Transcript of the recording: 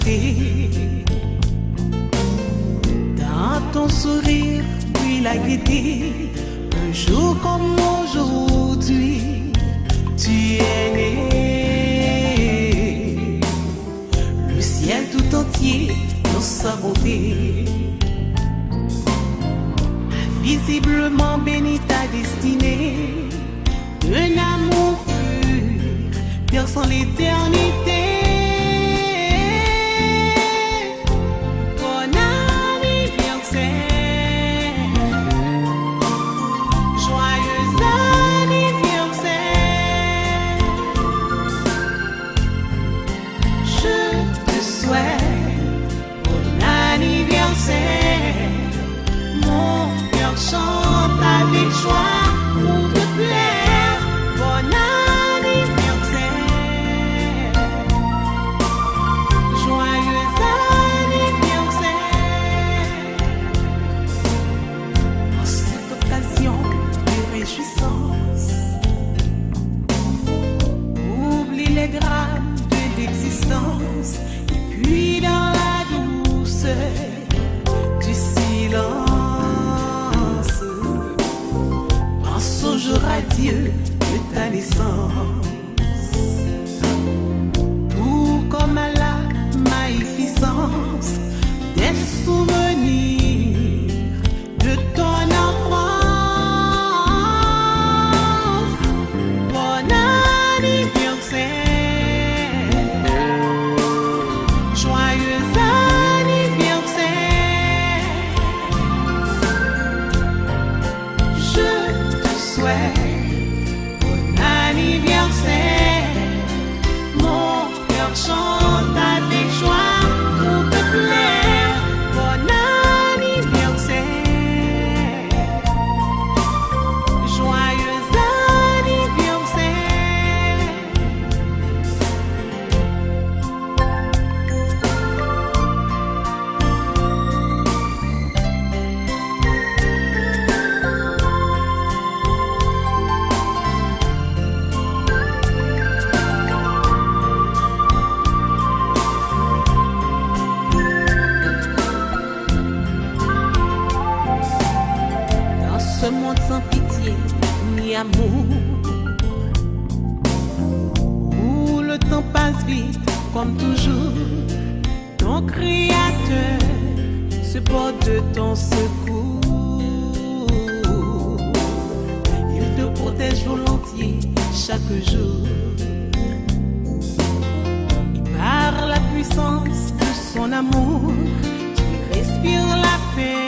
rester. Dans ton sourire, puis la gaieté, un jour comme aujourd'hui, tu es né. Le ciel tout entier dans sa beauté, visiblement béni ta destinée, un amour pur, perçant l'éternité. Bon anniversaire, joyeux anniversaire, je te souhaite bon anniversaire. Mon cœur chante avec joie pour te plaire. Bon anniversaire, joyeux anniversaire. En cette occasion de réjouissance, oublie les drames de l'existence, et puis dans la douceur du silence, pense au jour à Dieu de ta naissance, tout comme à la magnificence des souvenirs de ton enfance. Bon anniversaire, joyeux anniversaire, je te souhaite bon anniversaire. Mon cœur chante avec joie pour te plaire. Bon anniversaire, joyeux anniversaire. Dans ce monde sans pitié ni amour, où le temps passe vite comme toujours, ton Créateur se porte de ton secours. Il te protège volontiers chaque jour, et par la puissance de son amour, tu respires la paix